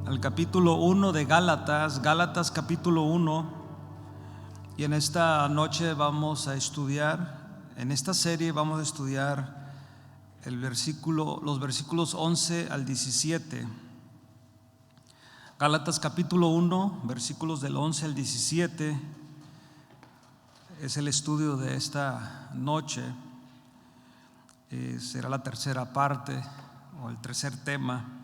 al capítulo 1 de Gálatas, Gálatas capítulo 1, y en esta noche vamos a estudiar, en esta serie vamos a estudiar los versículos 11 al 17. Gálatas capítulo 1, versículos del 11 al 17 es el estudio de esta noche. Será la tercera parte o el tercer tema.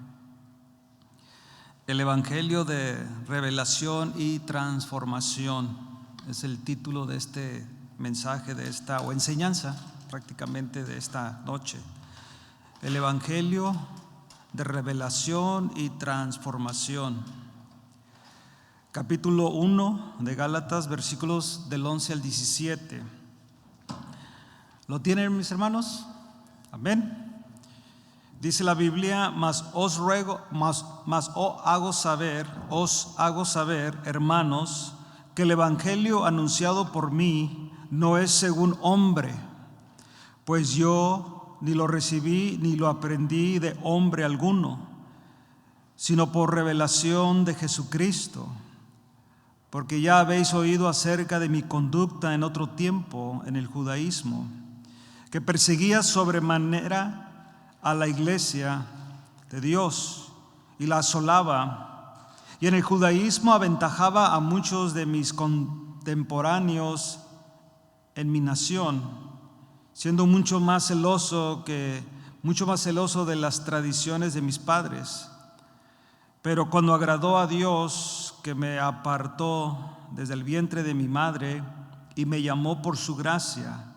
El Evangelio de Revelación y Transformación es el título de este mensaje, de esta o enseñanza prácticamente de esta noche. El Evangelio de Revelación y Transformación. Capítulo 1 de Gálatas, versículos del 11 al 17. ¿Lo tienen, mis hermanos? Amén. Dice la Biblia: mas os hago saber, hermanos, que el evangelio anunciado por mí no es según hombre, pues yo ni lo recibí ni lo aprendí de hombre alguno, sino por revelación de Jesucristo. Porque ya habéis oído acerca de mi conducta en otro tiempo en el judaísmo, que perseguía sobremanera a la iglesia de Dios y la asolaba, y en el judaísmo aventajaba a muchos de mis contemporáneos en mi nación, siendo mucho más celoso de las tradiciones de mis padres. Pero cuando agradó a Dios, que me apartó desde el vientre de mi madre y me llamó por su gracia,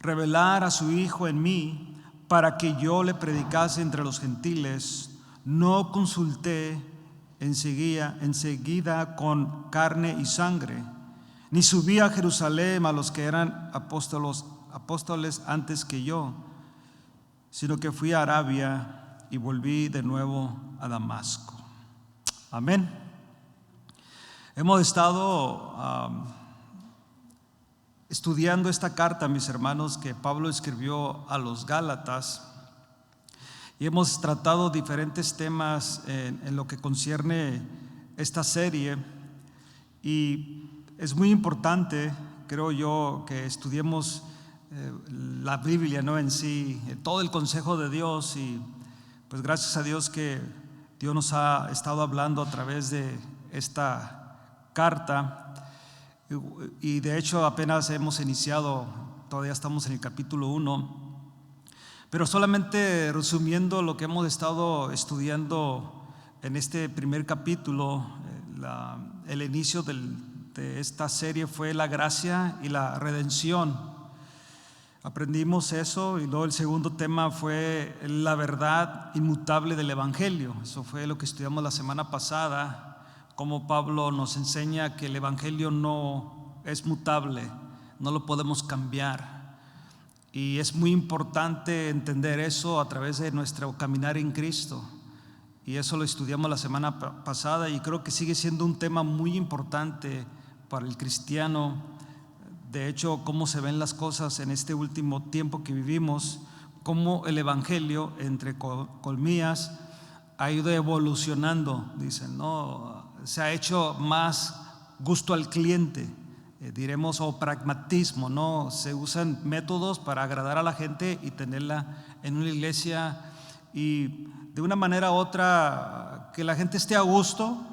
revelar a su Hijo en mí, para que yo le predicase entre los gentiles, no consulté enseguida con carne y sangre, ni subí a Jerusalén a los que eran apóstoles antes que yo, sino que fui a Arabia y volví de nuevo a Damasco. Amén. Hemos estado estudiando esta carta, mis hermanos, que Pablo escribió a los Gálatas, y hemos tratado diferentes temas en lo que concierne esta serie, y es muy importante, creo yo, que estudiemos la Biblia, ¿no? En sí, todo el consejo de Dios, y pues gracias a Dios que Dios nos ha estado hablando a través de esta carta. Y de hecho apenas hemos iniciado, todavía estamos en el capítulo 1, pero solamente resumiendo lo que hemos estado estudiando en este primer capítulo, el inicio de esta serie fue la gracia y la redención. Aprendimos eso, y luego el segundo tema fue la verdad inmutable del Evangelio. Eso fue lo que estudiamos la semana pasada. Como Pablo nos enseña que el evangelio no es mutable, no lo podemos cambiar, y es muy importante entender eso a través de nuestro caminar en Cristo, y eso lo estudiamos la semana pasada, y creo que sigue siendo un tema muy importante para el cristiano. De hecho, cómo se ven las cosas en este último tiempo que vivimos, cómo el evangelio, entre comillas, ha ido evolucionando, dicen, ¿no? Se ha hecho más gusto al cliente, diremos, o pragmatismo, ¿no? Se usan métodos para agradar a la gente y tenerla en una iglesia, y de una manera u otra que la gente esté a gusto,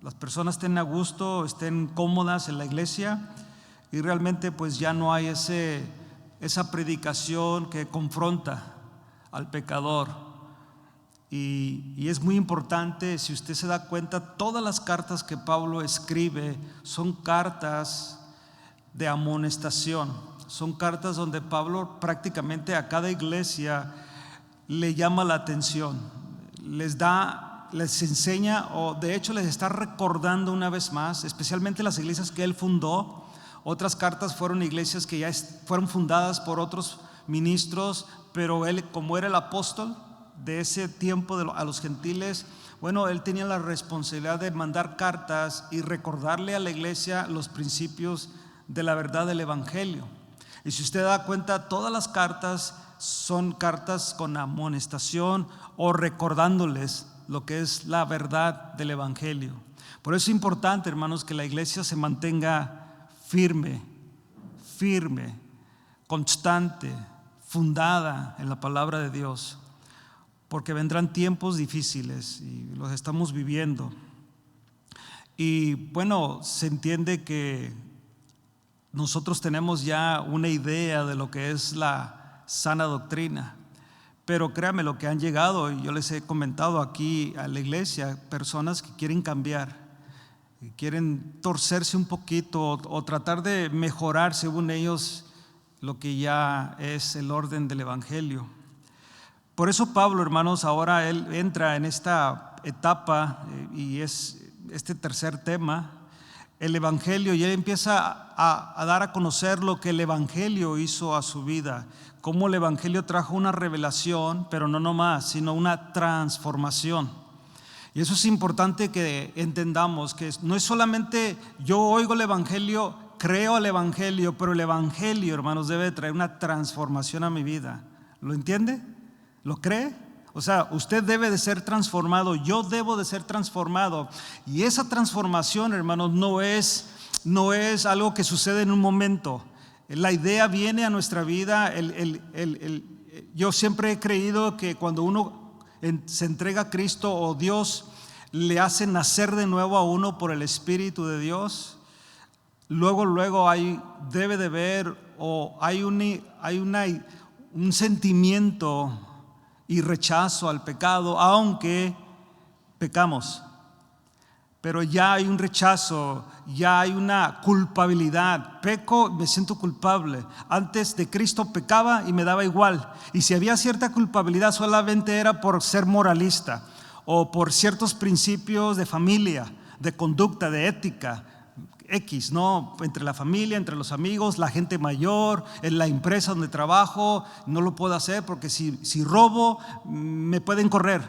las personas estén a gusto, estén cómodas en la iglesia, y realmente pues ya no hay esa predicación que confronta al pecador. Y es muy importante, si usted se da cuenta, todas las cartas que Pablo escribe son cartas de amonestación, son cartas donde Pablo prácticamente a cada iglesia le llama la atención, les enseña, o de hecho les está recordando una vez más, especialmente las iglesias que él fundó. Otras cartas fueron iglesias que ya fueron fundadas por otros ministros, pero él, como era el apóstol de ese tiempo a los gentiles, bueno, él tenía la responsabilidad de mandar cartas y recordarle a la iglesia los principios de la verdad del evangelio. Y si usted da cuenta, todas las cartas son cartas con amonestación o recordándoles lo que es la verdad del Evangelio. Por eso es importante, hermanos, que la iglesia se mantenga firme, constante, fundada en la palabra de Dios, porque vendrán tiempos difíciles y los estamos viviendo. Y bueno, se entiende que nosotros tenemos ya una idea de lo que es la sana doctrina, pero créanme, lo que han llegado, y yo les he comentado aquí a la iglesia, personas que quieren cambiar, que quieren torcerse un poquito o tratar de mejorar según ellos lo que ya es el orden del Evangelio. Por eso Pablo, hermanos, ahora él entra en esta etapa y es este tercer tema, el Evangelio, y él empieza a dar a conocer lo que el Evangelio hizo a su vida, cómo el Evangelio trajo una revelación, pero no nomás, sino una transformación. Y eso es importante que entendamos, que no es solamente yo oigo el Evangelio, creo el Evangelio, pero el Evangelio, hermanos, debe traer una transformación a mi vida. ¿Lo entiende? ¿Lo cree? O sea, usted debe de ser transformado, yo debo de ser transformado. Y esa transformación, hermanos, no es algo que sucede en un momento. La idea viene a nuestra vida. Yo siempre he creído que cuando uno se entrega a Cristo o Dios le hace nacer de nuevo a uno por el Espíritu de Dios, luego debe de ver o hay un sentimiento y rechazo al pecado, aunque pecamos, pero ya hay un rechazo, ya hay una culpabilidad. Peco, me siento culpable. Antes de Cristo pecaba y me daba igual, y si había cierta culpabilidad solamente era por ser moralista o por ciertos principios de familia, de conducta, de ética X, ¿no? Entre la familia, entre los amigos, la gente mayor, en la empresa donde trabajo, no lo puedo hacer porque si robo me pueden correr,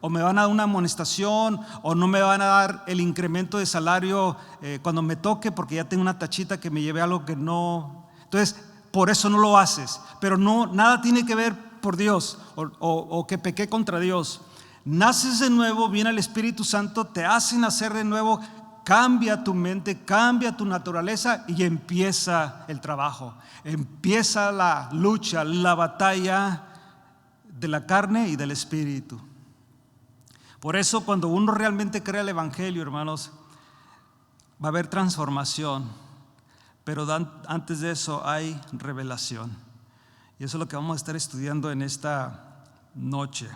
o me van a dar una amonestación, o no me van a dar el incremento de salario cuando me toque, porque ya tengo una tachita que me llevé algo que no. Entonces, por eso no lo haces. Pero no, nada tiene que ver por Dios o que pequé contra Dios. Naces de nuevo, viene el Espíritu Santo, te hace nacer de nuevo, cambia tu mente, cambia tu naturaleza y empieza el trabajo, empieza la lucha, la batalla de la carne y del espíritu. Por eso cuando uno realmente cree el Evangelio, hermanos, va a haber transformación, pero antes de eso hay revelación. Y eso es lo que vamos a estar estudiando en esta noche.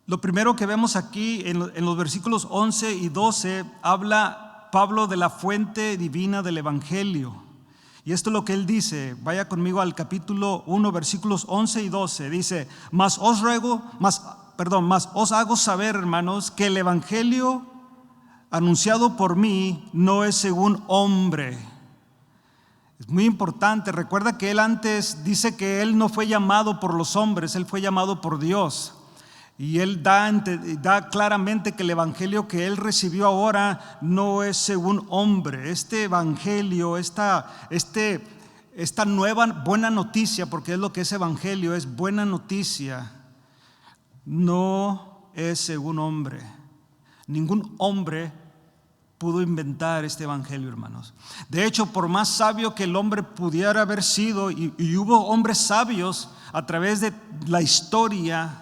Lo primero que vemos aquí en los versículos 11 y 12, habla Pablo de la fuente divina del Evangelio. Y esto es lo que él dice. Vaya conmigo al capítulo 1, versículos 11 y 12. Dice: mas os hago saber, hermanos, que el Evangelio anunciado por mí no es según hombre. Es muy importante. Recuerda que él antes dice que él no fue llamado por los hombres, él fue llamado por Dios. Y él da claramente que el evangelio que él recibió ahora no es según hombre. Este evangelio, esta nueva buena noticia, porque es lo que es evangelio, es buena noticia, no es según hombre. Ningún hombre pudo inventar este evangelio, hermanos. De hecho, por más sabio que el hombre pudiera haber sido, y hubo hombres sabios a través de la historia,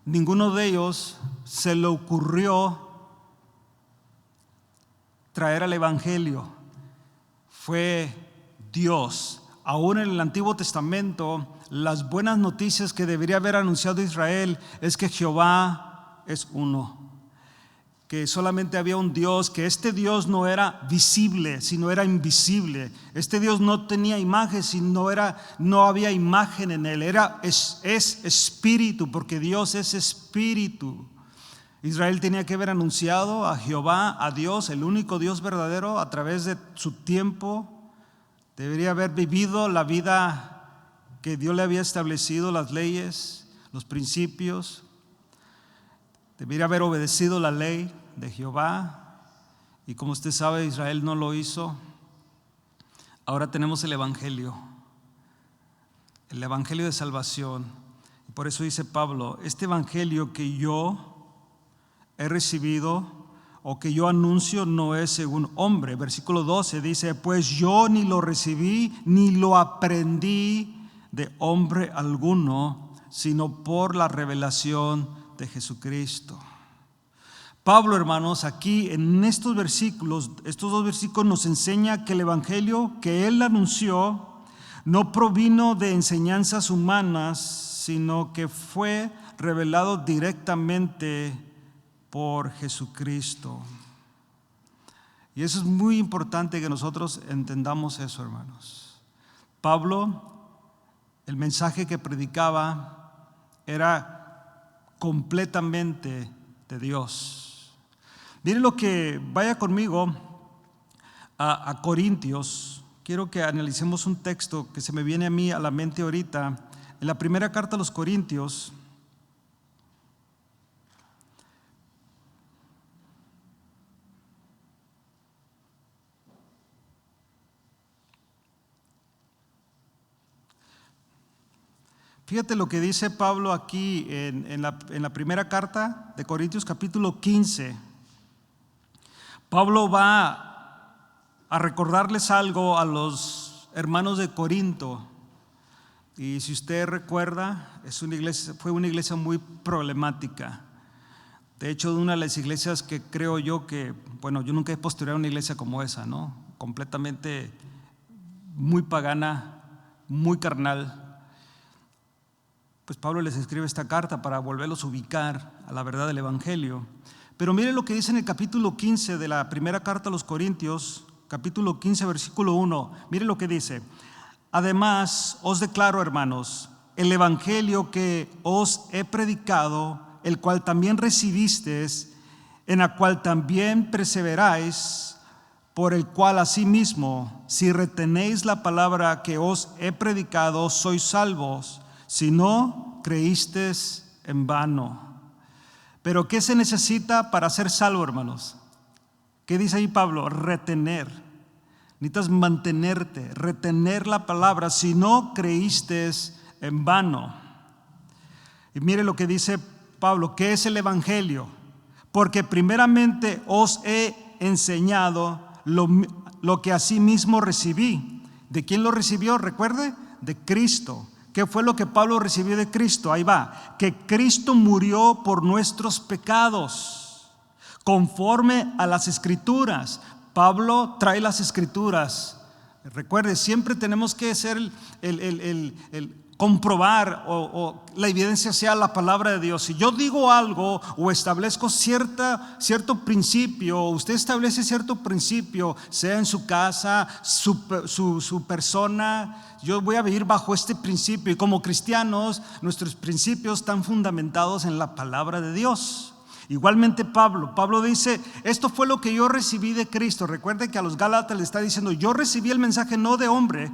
ninguno de ellos se le ocurrió traer al evangelio. Fue Dios. Aún en el Antiguo Testamento, las buenas noticias que debería haber anunciado Israel es que Jehová es uno, que solamente había un Dios, que este Dios no era visible, sino era invisible. Este Dios no tenía imagen, no había imagen en él. Es espíritu, porque Dios es espíritu. Israel tenía que haber anunciado a Jehová, a Dios, el único Dios verdadero, a través de su tiempo. Debería haber vivido la vida que Dios le había establecido, las leyes, los principios. Debería haber obedecido la ley de Jehová, y como usted sabe, Israel no lo hizo. Ahora tenemos el evangelio de salvación. Por eso dice Pablo, este evangelio que yo he recibido o que yo anuncio no es según hombre. Versículo 12 dice, pues yo ni lo recibí ni lo aprendí de hombre alguno, sino por la revelación de Jesucristo. Pablo, hermanos, aquí en estos dos versículos nos enseña que el evangelio que él anunció no provino de enseñanzas humanas, sino que fue revelado directamente por Jesucristo. Y eso es muy importante que nosotros entendamos eso, hermanos. Pablo, el mensaje que predicaba era completamente de Dios. Miren lo que, vaya conmigo a Corintios. Quiero que analicemos un texto que se me viene a mí a la mente ahorita. En la primera carta a los Corintios, fíjate lo que dice Pablo aquí en la primera carta de Corintios, capítulo 15. Pablo va a recordarles algo a los hermanos de Corinto. Y si usted recuerda, fue una iglesia muy problemática. De hecho, de una de las iglesias que creo yo que, bueno, yo nunca he pastoreado una iglesia como esa, ¿no? Completamente muy pagana, muy carnal. Pues Pablo les escribe esta carta para volverlos a ubicar a la verdad del evangelio. Pero mire lo que dice en el capítulo 15 de la primera carta a los Corintios, capítulo 15, versículo 1. Mire lo que dice. Además, os declaro, hermanos, el evangelio que os he predicado, el cual también recibisteis, en la cual también perseveráis, por el cual asimismo, si retenéis la palabra que os he predicado, sois salvos, si no, creísteis en vano. Pero ¿qué se necesita para ser salvo, hermanos? ¿Qué dice ahí Pablo? Retener. Necesitas mantenerte, retener la palabra, si no creíste en vano. Y mire lo que dice Pablo, ¿qué es el evangelio? Porque primeramente os he enseñado lo que asimismo recibí. ¿De quién lo recibió? Recuerde, de Cristo. ¿Qué fue lo que Pablo recibió de Cristo? Ahí va, que Cristo murió por nuestros pecados, conforme a las Escrituras. Pablo trae las Escrituras. Recuerde, siempre tenemos que ser el comprobar o la evidencia sea la palabra de Dios. Si yo digo algo o establezco cierto principio, usted establece cierto principio, sea en su casa, su persona, yo voy a vivir bajo este principio. Y como cristianos, nuestros principios están fundamentados en la palabra de Dios. Igualmente Pablo dice, esto fue lo que yo recibí de Cristo. Recuerde que a los Gálatas le está diciendo, yo recibí el mensaje no de hombre,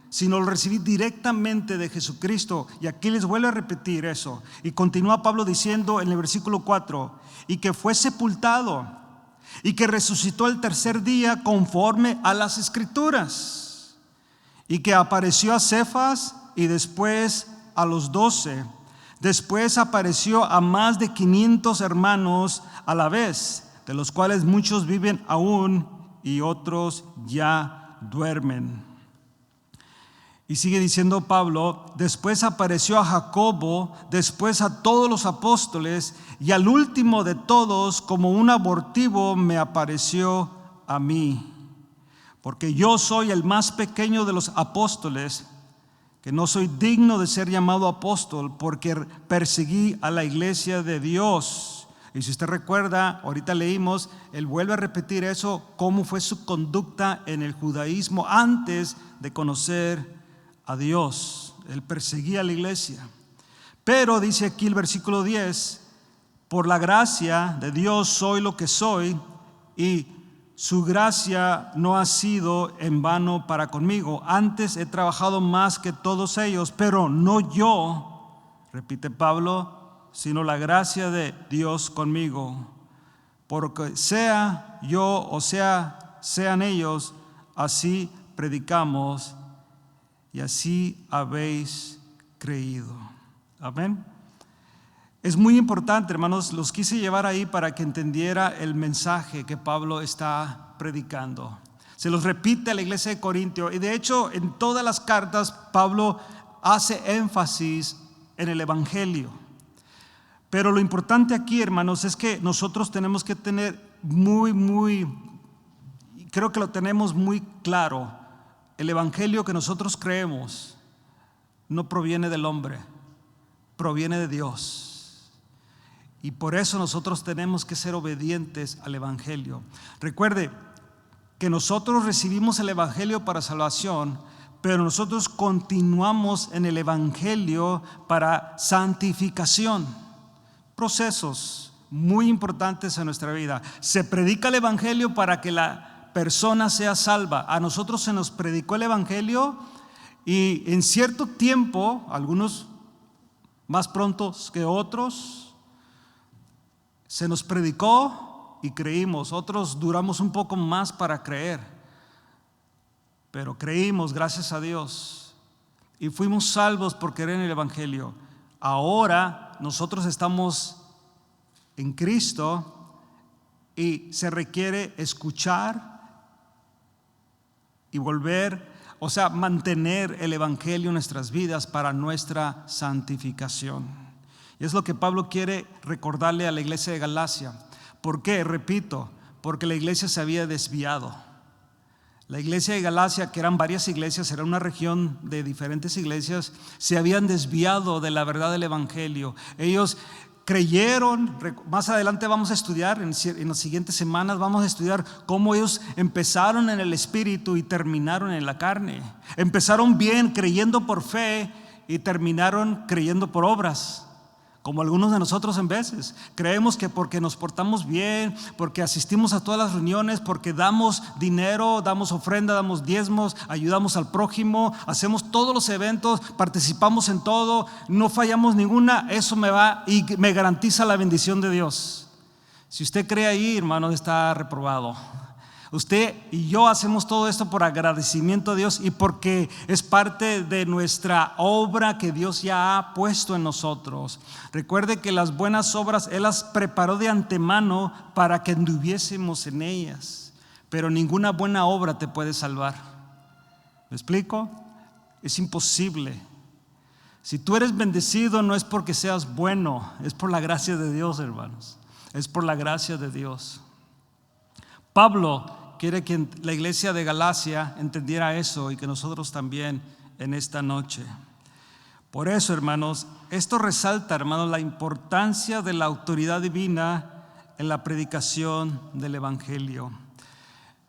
sino lo recibí directamente de Jesucristo. Y aquí les vuelvo a repetir eso. Y continúa Pablo diciendo en el versículo 4, y que fue sepultado y que resucitó el tercer día conforme a las Escrituras, y que apareció a Cefas y después a los 12. Después apareció a más de 500 hermanos a la vez, de los cuales muchos viven aún y otros ya duermen. Y sigue diciendo Pablo, después apareció a Jacobo, después a todos los apóstoles, y al último de todos, como un abortivo, me apareció a mí. Porque yo soy el más pequeño de los apóstoles, que no soy digno de ser llamado apóstol, porque perseguí a la iglesia de Dios. Y si usted recuerda, ahorita leímos, él vuelve a repetir eso, cómo fue su conducta en el judaísmo antes de conocer a Dios. Él perseguía a la iglesia. Pero dice aquí el versículo 10, por la gracia de Dios soy lo que soy, y su gracia no ha sido en vano para conmigo. Antes he trabajado más que todos ellos, pero no yo, repite Pablo, sino la gracia de Dios conmigo. Porque sea yo o sean ellos, así predicamos y así habéis creído. Amén. Es muy importante, hermanos, los quise llevar ahí para que entendiera el mensaje que Pablo está predicando. Se los repite a la iglesia de Corintio, y de hecho en todas las cartas Pablo hace énfasis en el evangelio. Pero lo importante aquí, hermanos, es que nosotros tenemos que tener creo que lo tenemos muy claro. El evangelio que nosotros creemos no proviene del hombre, proviene de Dios. Y por eso nosotros tenemos que ser obedientes al evangelio. Recuerde que nosotros recibimos el evangelio para salvación, pero nosotros continuamos en el evangelio para santificación. Procesos muy importantes en nuestra vida. Se predica el evangelio para que la persona sea salva. A nosotros se nos predicó el evangelio y en cierto tiempo, algunos más pronto que otros, se nos predicó y creímos. Otros duramos un poco más para creer, pero creímos, gracias a Dios, y fuimos salvos por creer en el evangelio. Ahora nosotros estamos en Cristo y se requiere escuchar y mantener el evangelio en nuestras vidas para nuestra santificación. Y es lo que Pablo quiere recordarle a la iglesia de Galacia. ¿Por qué? Repito, porque la iglesia se había desviado. La iglesia de Galacia, que eran varias iglesias, era una región de diferentes iglesias, se habían desviado de la verdad del evangelio. Ellos creyeron, más adelante vamos a estudiar, en las siguientes semanas vamos a estudiar cómo ellos empezaron en el espíritu y terminaron en la carne. Empezaron bien creyendo por fe y terminaron creyendo por obras. Como algunos de nosotros en veces creemos que porque nos portamos bien, porque asistimos a todas las reuniones, porque damos dinero, damos ofrenda, damos diezmos, ayudamos al prójimo, hacemos todos los eventos, participamos en todo, no fallamos ninguna, eso me va y me garantiza la bendición de Dios. Si usted cree ahí, hermano, está reprobado. Usted y yo hacemos todo esto por agradecimiento a Dios y porque es parte de nuestra obra que Dios ya ha puesto en nosotros. Recuerde que las buenas obras Él las preparó de antemano para que anduviésemos en ellas. Pero ninguna buena obra te puede salvar. ¿Me explico? Es imposible. Si tú eres bendecido no es porque seas bueno, es por la gracia de Dios, hermanos. Es por la gracia de Dios. Pablo quiere que la iglesia de Galacia entendiera eso y que nosotros también en esta noche. Por eso, hermanos, esto resalta, hermanos, la importancia de la autoridad divina en la predicación del evangelio.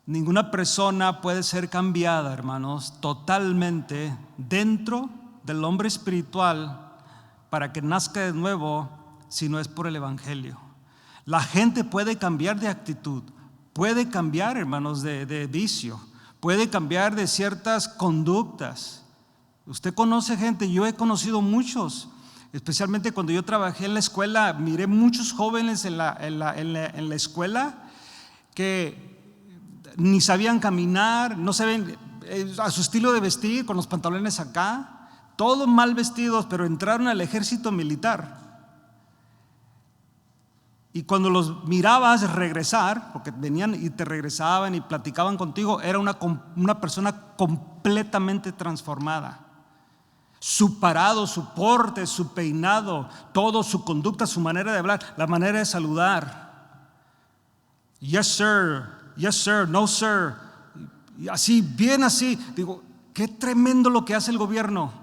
Ninguna persona puede ser cambiada, hermanos, totalmente dentro del hombre espiritual para que nazca de nuevo si no es por el evangelio. La gente puede cambiar de actitud, puede cambiar, hermanos, de vicio, puede cambiar de ciertas conductas. Usted conoce gente, yo he conocido muchos, especialmente cuando yo trabajé en la escuela, miré muchos jóvenes en la escuela que ni sabían caminar, no sabían a su estilo de vestir, con los pantalones acá, todos mal vestidos, pero entraron al ejército militar. Y cuando los mirabas regresar, porque venían y te regresaban y platicaban contigo, era una persona completamente transformada. Su parado, su porte, su peinado, todo, su conducta, su manera de hablar, la manera de saludar. Yes sir, no sir. Y así, bien así. Digo, qué tremendo lo que hace el gobierno.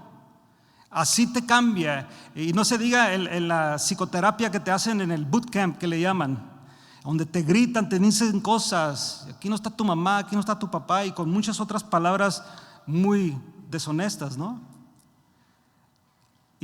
Así te cambia. Y no se diga en la psicoterapia que te hacen en el bootcamp que le llaman, donde te gritan, te dicen cosas. Aquí no está tu mamá, aquí no está tu papá, y con muchas otras palabras muy deshonestas, ¿no?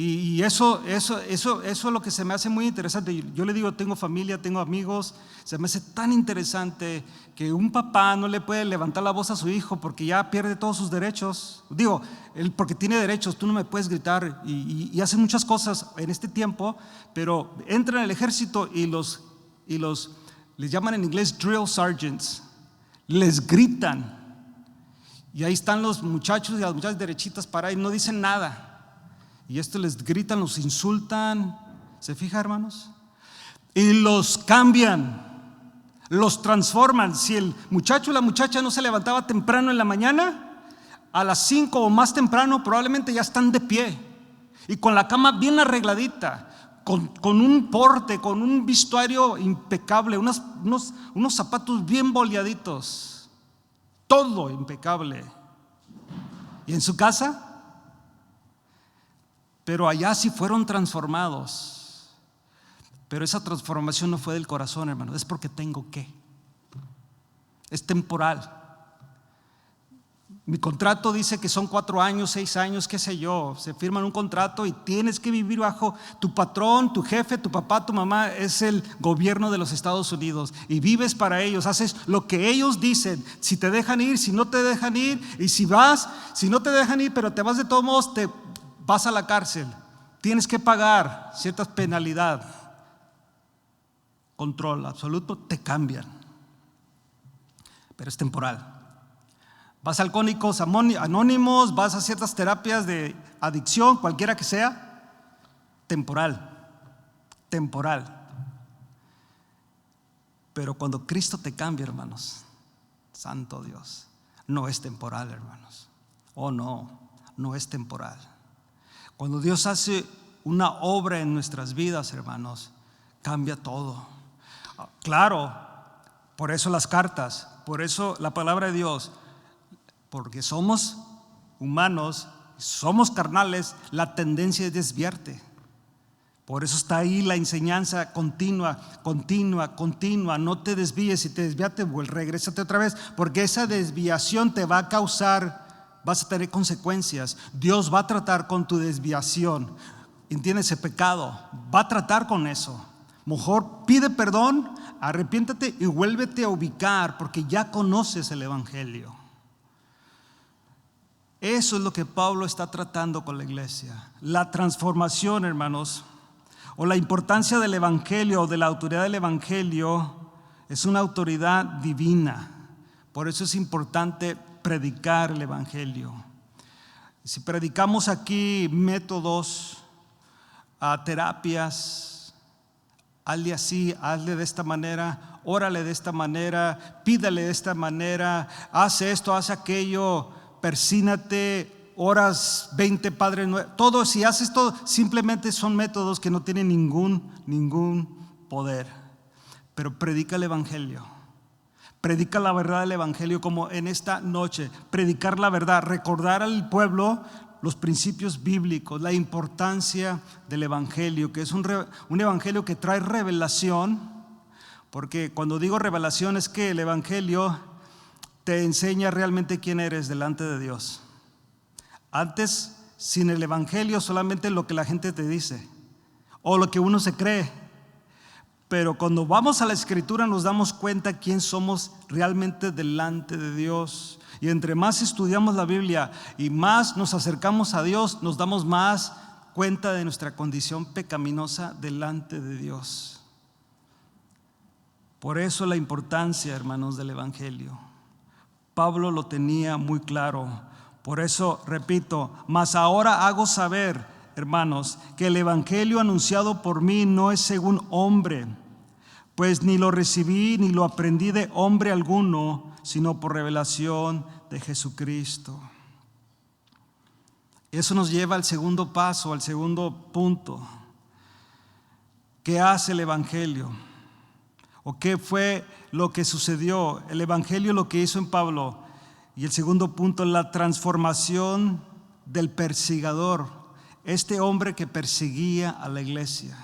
Y eso es lo que se me hace muy interesante. Yo le digo, tengo familia, tengo amigos. Se me hace tan interesante que un papá no le puede levantar la voz a su hijo porque ya pierde todos sus derechos. Digo, él porque tiene derechos, tú no me puedes gritar. Y hace muchas cosas en este tiempo, pero entra en el ejército y les llaman en inglés drill sergeants. Les gritan. Y ahí están los muchachos y las muchachas derechitas paradas y no dicen nada. Y esto les gritan, los insultan. ¿Se fija, hermanos? Y los cambian, los transforman. Si el muchacho o la muchacha no se levantaba temprano en la mañana, a las 5 o más temprano probablemente ya están de pie y con la cama bien arregladita, con un porte, con un vestuario impecable, unos zapatos bien boleaditos, todo impecable. ¿Y en su casa? Pero allá sí fueron transformados. Pero esa transformación no fue del corazón, hermano, es porque tengo que. Es temporal. Mi contrato dice que son 4 años, 6 años, qué sé yo. Se firman un contrato y tienes que vivir bajo tu patrón, tu jefe, tu papá, tu mamá. Es el gobierno de los Estados Unidos y vives para ellos, haces lo que ellos dicen. Si te dejan ir, si no te dejan ir, y si vas, si no te dejan ir, pero te vas de todos modos, te vas a la cárcel. Tienes que pagar cierta penalidad. Control absoluto, te cambian. Pero es temporal. Vas a Alcohólicos Anónimos, vas a ciertas terapias de adicción, cualquiera que sea, temporal. Pero cuando Cristo te cambia, hermanos, santo Dios, no es temporal, hermanos. Oh, no es temporal. Cuando Dios hace una obra en nuestras vidas, hermanos, cambia todo. Claro, por eso las cartas, por eso la palabra de Dios. Porque somos humanos, somos carnales, la tendencia es desviarte. Por eso está ahí la enseñanza continua. No te desvíes. Si te desviaste, regrésate otra vez, porque esa desviación te va a causar, vas a tener consecuencias. Dios va a tratar con tu desviación. ¿Entiendes? Ese pecado va a tratar con eso. Mejor pide perdón, arrepiéntate y vuélvete a ubicar, porque ya conoces el evangelio. Eso es lo que Pablo está tratando con la iglesia. La transformación, hermanos, o la importancia del evangelio, o de la autoridad del evangelio, es una autoridad divina. Por eso es importante predicar el evangelio. Si predicamos aquí métodos, terapias, hazle así, hazle de esta manera, órale de esta manera, pídale de esta manera, hace esto, hace aquello, persínate, oras 20 Padre Nuestro, todo. Si haces todo, simplemente son métodos que no tienen ningún poder. Pero predica el evangelio, predica la verdad del evangelio, como en esta noche, predicar la verdad, recordar al pueblo los principios bíblicos, la importancia del evangelio, que es un evangelio que trae revelación. Porque cuando digo revelación es que el evangelio te enseña realmente quién eres delante de Dios. Antes, sin el evangelio, solamente lo que la gente te dice o lo que uno se cree. Pero cuando vamos a la escritura nos damos cuenta quién somos realmente delante de Dios. Y entre más estudiamos la Biblia y más nos acercamos a Dios, nos damos más cuenta de nuestra condición pecaminosa delante de Dios. Por eso la importancia, hermanos, del evangelio. Pablo lo tenía muy claro. Por eso, repito, mas ahora hago saber, hermanos, que el evangelio anunciado por mí no es según hombre, pues ni lo recibí ni lo aprendí de hombre alguno, sino por revelación de Jesucristo. Eso nos lleva al segundo paso, al segundo punto. ¿Qué hace el evangelio? ¿O qué fue lo que sucedió? El evangelio lo que hizo en Pablo. Y el segundo punto, la transformación del perseguidor, este hombre que perseguía a la iglesia.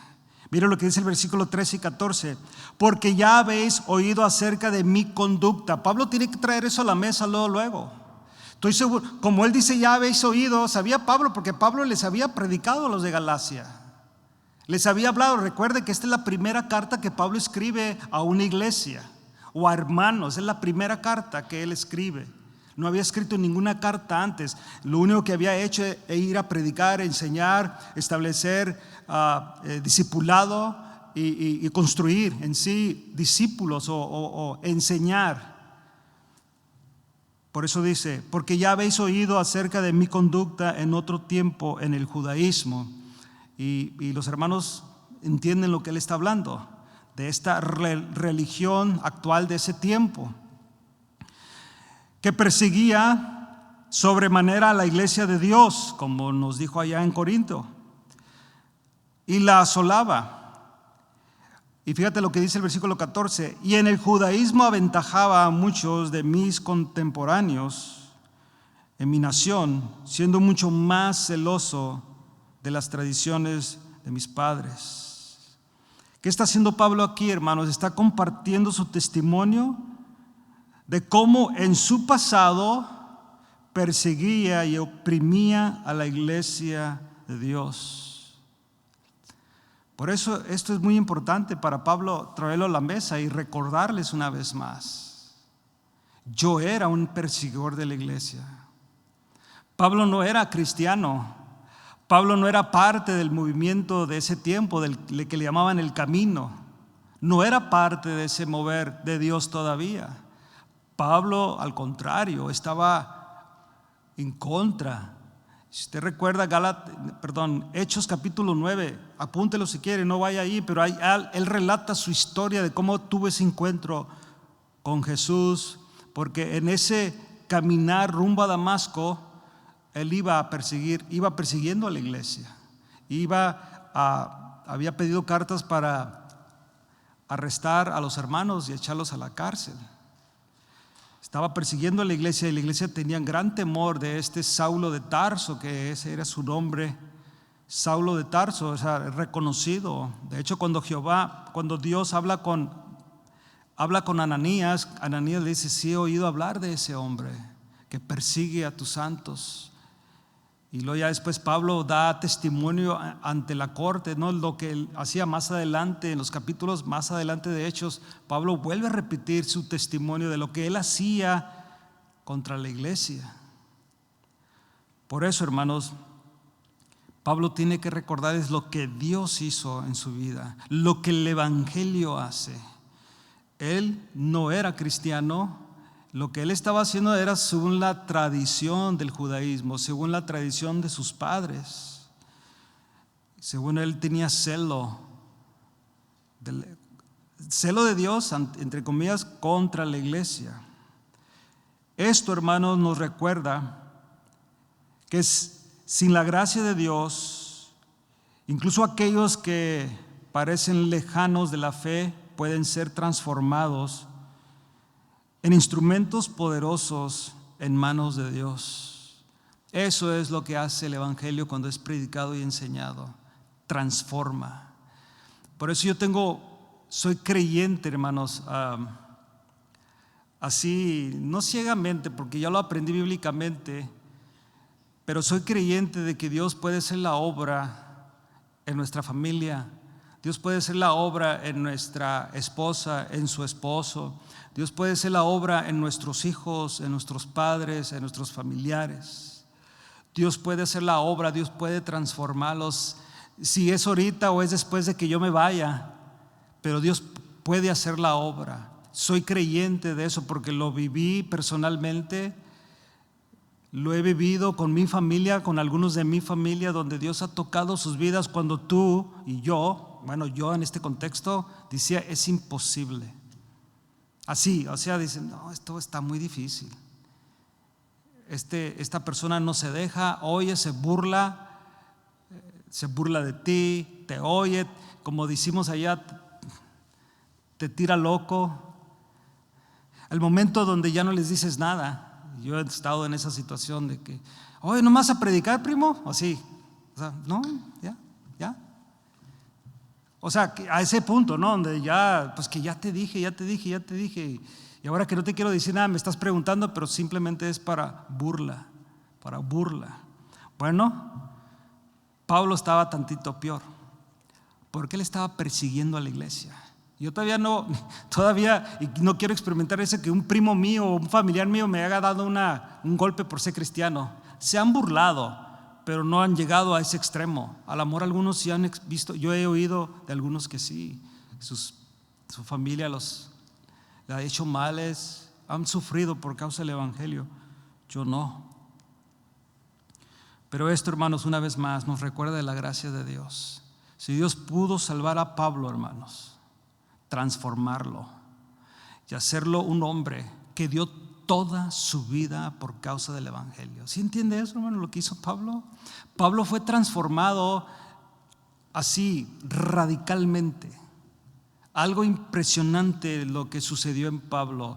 Mira lo que dice el versículo 13 y 14. Porque ya habéis oído acerca de mi conducta. Pablo tiene que traer eso a la mesa luego. Estoy seguro, como él dice, ya habéis oído, sabía Pablo, porque Pablo les había predicado a los de Galacia. Les había hablado. Recuerde que esta es la primera carta que Pablo escribe a una iglesia o a hermanos. Es la primera carta que él escribe. No había escrito ninguna carta antes. Lo único que había hecho es ir a predicar, enseñar, establecer discipulado y construir en sí discípulos o enseñar. Por eso dice, porque ya habéis oído acerca de mi conducta en otro tiempo en el judaísmo. Y los hermanos entienden lo que él está hablando, de esta religión actual de ese tiempo, que perseguía sobremanera a la iglesia de Dios, como nos dijo allá en Corinto, y la asolaba. Y fíjate lo que dice el versículo 14: y en el judaísmo aventajaba a muchos de mis contemporáneos en mi nación, siendo mucho más celoso de las tradiciones de mis padres. ¿Qué está haciendo Pablo aquí, hermanos? Está compartiendo su testimonio de cómo en su pasado perseguía y oprimía a la iglesia de Dios. Por eso esto es muy importante para Pablo traerlo a la mesa y recordarles una vez más: yo era un perseguidor de la iglesia. Pablo no era cristiano. Pablo no era parte del movimiento de ese tiempo, del que le llamaban el camino. No era parte de ese mover de Dios todavía. Pablo, al contrario, estaba en contra. Si usted recuerda Hechos capítulo 9, apúntelo si quiere, no vaya ahí, pero él relata su historia de cómo tuvo ese encuentro con Jesús, porque en ese caminar rumbo a Damasco, él iba persiguiendo a la iglesia. Había pedido cartas para arrestar a los hermanos y echarlos a la cárcel. Estaba persiguiendo a la iglesia, y la iglesia tenía gran temor de este Saulo de Tarso, que ese era su nombre, Saulo de Tarso, o sea, reconocido. De hecho, cuando Dios habla con Ananías, Ananías le dice: sí, he oído hablar de ese hombre que persigue a tus santos. Y luego ya después Pablo da testimonio ante la corte, ¿no? Lo que él hacía más adelante, en los capítulos más adelante de Hechos, Pablo vuelve a repetir su testimonio de lo que él hacía contra la iglesia. Por eso, hermanos, Pablo tiene que recordarles lo que Dios hizo en su vida, lo que el evangelio hace. Él no era cristiano. Lo que él estaba haciendo era según la tradición del judaísmo, según la tradición de sus padres. Según él tenía celo de Dios, entre comillas, contra la iglesia. Esto, hermanos, nos recuerda que sin la gracia de Dios, incluso aquellos que parecen lejanos de la fe pueden ser transformados en instrumentos poderosos en manos de Dios. Eso es lo que hace el evangelio cuando es predicado y enseñado. Transforma. Por eso soy creyente, hermanos, así, no ciegamente, porque ya lo aprendí bíblicamente, pero soy creyente de que Dios puede hacer la obra en nuestra familia. Dios puede hacer la obra en nuestra esposa, en su esposo. Dios puede hacer la obra en nuestros hijos, en nuestros padres, en nuestros familiares. Dios puede hacer la obra, Dios puede transformarlos, si es ahorita o es después de que yo me vaya, pero Dios puede hacer la obra. Soy creyente de eso porque lo viví personalmente, lo he vivido con mi familia, con algunos de mi familia, donde Dios ha tocado sus vidas cuando tú y yo, yo en este contexto decía: es imposible. Así, o sea, dicen: no, esto está muy difícil. Esta persona no se deja, oye, se burla de ti, te oye, como decimos allá, te tira loco. Al momento donde ya no les dices nada, yo he estado en esa situación de que: oye, ¿no vas a predicar, primo? Así, o sea, no, ya. O sea, a ese punto, ¿no? Donde pues que ya te dije. Y ahora que no te quiero decir nada, me estás preguntando, pero simplemente es para burla. Bueno, Pablo estaba tantito peor, porque él estaba persiguiendo a la iglesia. Yo todavía y no quiero experimentar eso, que un primo mío o un familiar mío me haya dado un golpe por ser cristiano. Se han burlado, pero no han llegado a ese extremo. Al amor, algunos sí han visto, yo he oído de algunos que sí, su familia le ha hecho males, han sufrido por causa del evangelio. Yo no. Pero esto, hermanos, una vez más nos recuerda de la gracia de Dios. Si Dios pudo salvar a Pablo, hermanos, transformarlo y hacerlo un hombre que dio toda su vida por causa del evangelio. ¿Sí entiende eso, hermano, lo que hizo Pablo? Pablo fue transformado así radicalmente. Algo impresionante lo que sucedió en Pablo.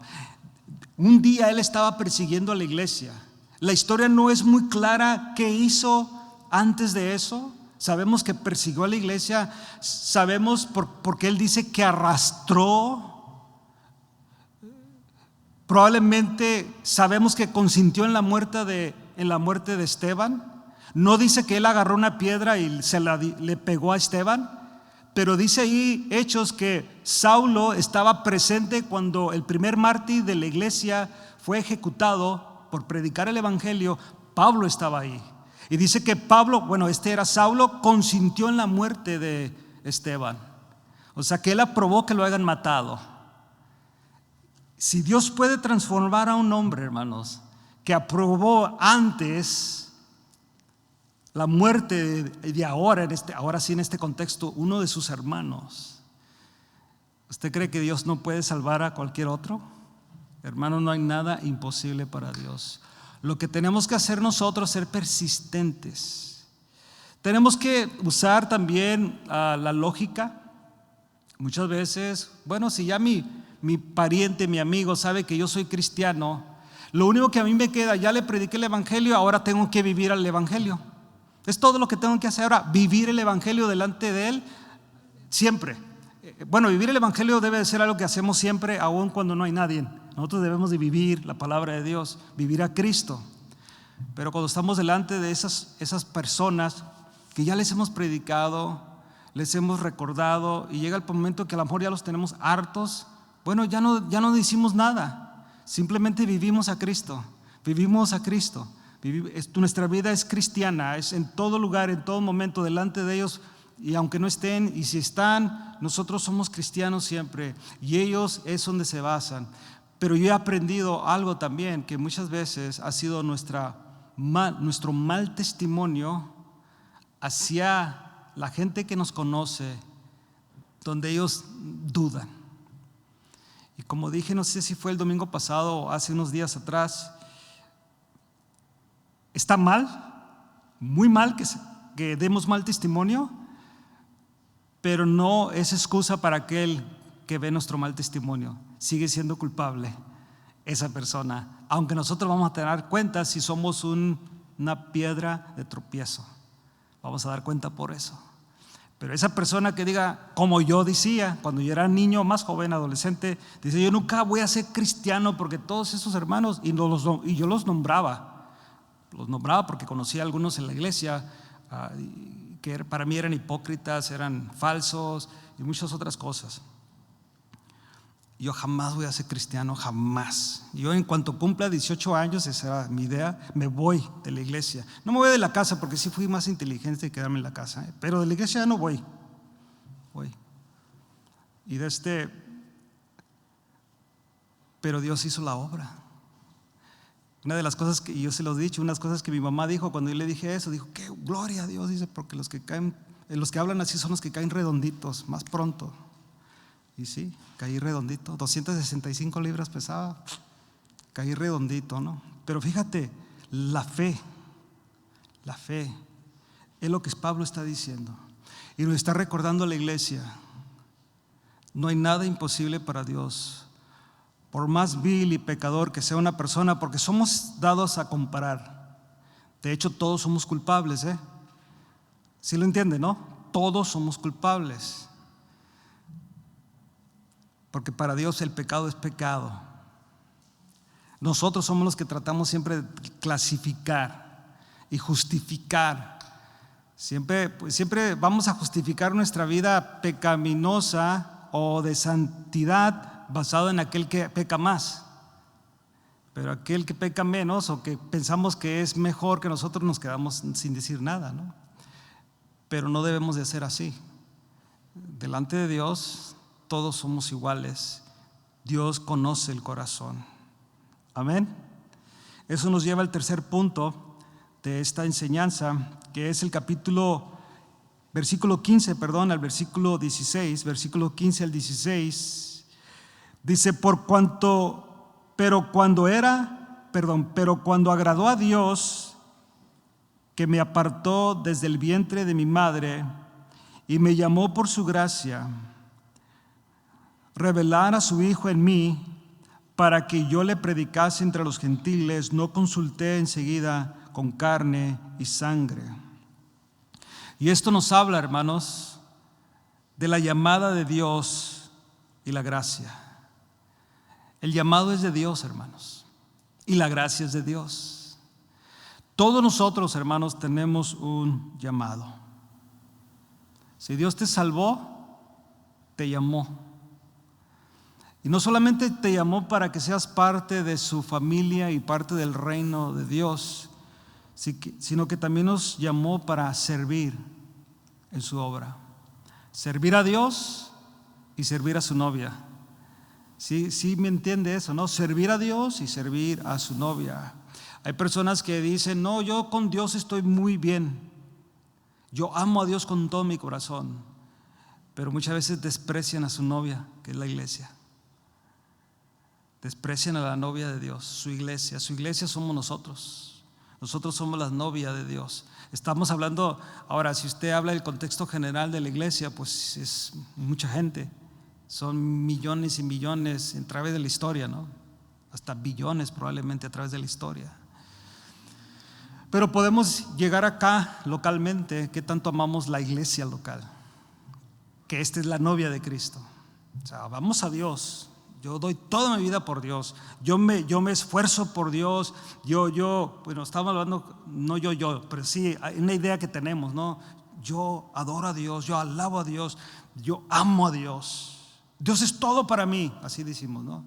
Un día él estaba persiguiendo a la iglesia. La historia no es muy clara qué hizo antes de eso. Sabemos que persiguió a la iglesia. Sabemos porque él dice que arrastró. Probablemente sabemos que consintió en la muerte de Esteban. No dice que él agarró una piedra y le pegó a Esteban, pero dice ahí Hechos que Saulo estaba presente cuando el primer mártir de la iglesia fue ejecutado por predicar el evangelio. Pablo estaba ahí. Y dice que Pablo, este era Saulo, consintió en la muerte de Esteban. O sea que él aprobó que lo hayan matado. Si Dios puede transformar a un hombre, hermanos, que aprobó antes la muerte de ahora sí en este contexto, uno de sus hermanos, ¿usted cree que Dios no puede salvar a cualquier otro? Hermano, no hay nada imposible para Dios. Lo que tenemos que hacer nosotros es ser persistentes. Tenemos que usar también la lógica. Muchas veces, si ya mi pariente, mi amigo sabe que yo soy cristiano, lo único que a mí me queda, ya le prediqué el evangelio, ahora tengo que vivir el evangelio. Es todo lo que tengo que hacer ahora, vivir el evangelio delante de él siempre. Vivir el evangelio debe de ser algo que hacemos siempre, aun cuando no hay nadie. Nosotros debemos de vivir la palabra de Dios, vivir a Cristo. Pero cuando estamos delante de esas personas que ya les hemos predicado, les hemos recordado, y llega el momento que a lo mejor ya los tenemos hartos, ya no decimos nada, simplemente vivimos a Cristo, vivimos a Cristo. Nuestra vida es cristiana, es en todo lugar, en todo momento, delante de ellos, y aunque no estén, y si están, nosotros somos cristianos siempre, y ellos es donde se basan. Pero yo he aprendido algo también, que muchas veces ha sido nuestro mal testimonio hacia la gente que nos conoce, donde ellos dudan. Y como dije, no sé si fue el domingo pasado o hace unos días atrás, está mal, muy mal que demos mal testimonio, pero no es excusa para aquel que ve nuestro mal testimonio. Sigue siendo culpable esa persona, aunque nosotros vamos a tener cuenta si somos una piedra de tropiezo. Vamos a dar cuenta por eso. Pero esa persona que diga, como yo decía cuando yo era niño, más joven, adolescente, dice: yo nunca voy a ser cristiano porque todos esos hermanos, y yo los nombraba porque conocía a algunos en la iglesia que para mí eran hipócritas, eran falsos y muchas otras cosas. Yo jamás voy a ser cristiano, jamás. Yo en cuanto cumpla 18 años, esa era mi idea, me voy de la iglesia. No me voy de la casa porque sí fui más inteligente de quedarme en la casa, pero de la iglesia ya no voy. Y pero Dios hizo la obra. Una de las cosas que yo se los he dicho, unas cosas que mi mamá dijo cuando yo le dije eso, dijo: qué gloria a Dios, dice, porque los que hablan así son los que caen redonditos más pronto. Y sí, caí redondito, 265 libras pesaba, caí redondito, ¿no? Pero fíjate, la fe es lo que Pablo está diciendo y nos está recordando a la iglesia. No hay nada imposible para Dios, por más vil y pecador que sea una persona, porque somos dados a comparar. De hecho, todos somos culpables, ¿Sí lo entiende, no? Todos somos culpables. Porque para Dios el pecado es pecado. Nosotros somos los que tratamos siempre de clasificar y justificar. Siempre vamos a justificar nuestra vida pecaminosa o de santidad basado en aquel que peca más. Pero aquel que peca menos o que pensamos que es mejor que nosotros, nos quedamos sin decir nada, ¿no? Pero no debemos de ser así. Delante de Dios todos somos iguales. Dios conoce el corazón. Amén. Eso nos lleva al tercer punto de esta enseñanza, que es el capítulo versículo 15, perdón, al versículo 16, versículo 15 al 16, dice, pero cuando agradó a Dios, que me apartó desde el vientre de mi madre y me llamó por su gracia, revelar a su Hijo en mí para que yo le predicase entre los gentiles, no consulté enseguida con carne y sangre. Y esto nos habla, hermanos, de la llamada de Dios y la gracia. El llamado es de Dios, hermanos, y la gracia es de Dios. Todos nosotros, hermanos, tenemos un llamado. Si Dios te salvó, te llamó. Y no solamente te llamó para que seas parte de su familia y parte del reino de Dios, sino que también nos llamó para servir en su obra. Servir a Dios y servir a su novia. Sí me entiende eso, ¿no? Servir a Dios y servir a su novia. Hay personas que dicen, no, yo con Dios estoy muy bien. Yo amo a Dios con todo mi corazón. Pero muchas veces desprecian a su novia, que es la iglesia. Desprecian a la novia de Dios, su iglesia. Su iglesia somos nosotros. Nosotros somos la novia de Dios. Estamos hablando, ahora si usted habla del contexto general de la iglesia, pues es mucha gente. Son millones y millones a través de la historia, ¿no? Hasta billones probablemente a través de la historia. Pero podemos llegar acá localmente, que tanto amamos la iglesia local, que esta es la novia de Cristo. O sea, vamos a Dios. Yo doy toda mi vida por Dios. Yo me esfuerzo por Dios. Bueno, estamos hablando, no yo, pero sí, hay una idea que tenemos, ¿no? Yo adoro a Dios, yo alabo a Dios, yo amo a Dios. Dios es todo para mí, así decimos, ¿no?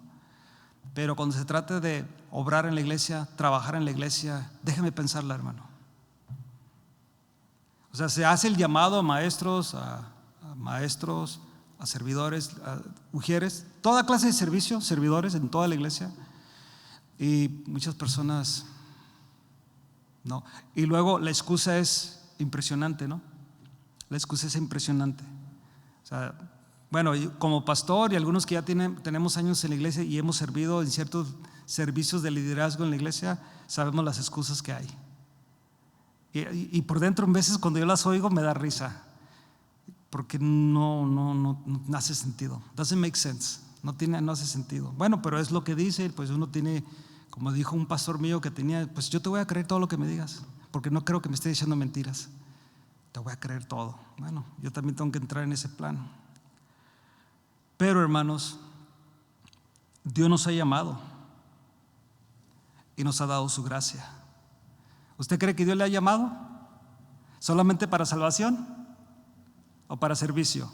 Pero cuando se trata de obrar en la iglesia, trabajar en la iglesia, déjeme pensarla, hermano. O sea, se hace el llamado a maestros, a servidores, a mujeres, toda clase de servicio, servidores en toda la iglesia, y muchas personas no. Y luego la excusa es impresionante, ¿no? La excusa es impresionante. O sea, bueno, como pastor y algunos que ya tenemos años en la iglesia y hemos servido en ciertos servicios de liderazgo en la iglesia, sabemos las excusas que hay. Y por dentro, en veces cuando yo las oigo me da risa, porque no hace sentido. Doesn't make sense. No hace sentido. Bueno, pero es lo que dice, pues uno tiene, como dijo un pastor mío que tenía, pues yo te voy a creer todo lo que me digas, porque no creo que me esté diciendo mentiras. Te voy a creer todo. Bueno, yo también tengo que entrar en ese plan. Pero hermanos, Dios nos ha llamado y nos ha dado su gracia. ¿Usted cree que Dios le ha llamado solamente para salvación o para servicio?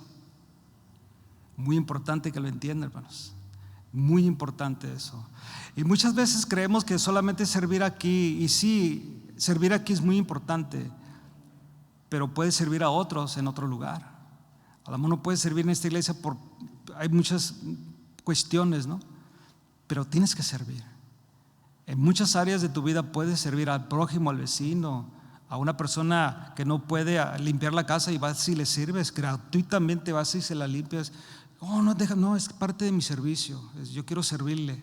Muy importante que lo entienda, hermanos. Muy importante eso. Y muchas veces creemos que solamente servir aquí, y sí, servir aquí es muy importante, pero puede servir a otros en otro lugar. A lo mejor no puede servir en esta iglesia hay muchas cuestiones, ¿no? Pero tienes que servir. En muchas áreas de tu vida puedes servir al prójimo, al vecino, a una persona que no puede limpiar la casa y vas y le sirves gratuitamente, vas y se la limpias. No, es parte de mi servicio. Yo quiero servirle.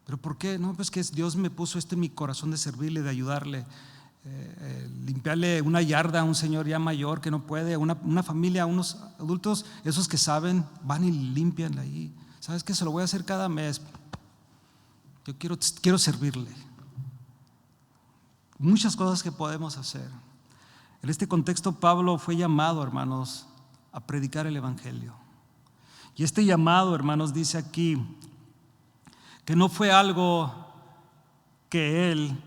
¿Pero por qué? No, pues que Dios me puso esto en mi corazón de servirle, de ayudarle. Limpiarle una yarda a un señor ya mayor que no puede, a una familia, a unos adultos, esos que saben, van y limpian ahí. ¿Sabes qué? Se lo voy a hacer cada mes. Yo quiero servirle. Muchas cosas que podemos hacer. En este contexto, Pablo fue llamado, hermanos, a predicar el evangelio. Y este llamado, hermanos, dice aquí que no fue algo que él,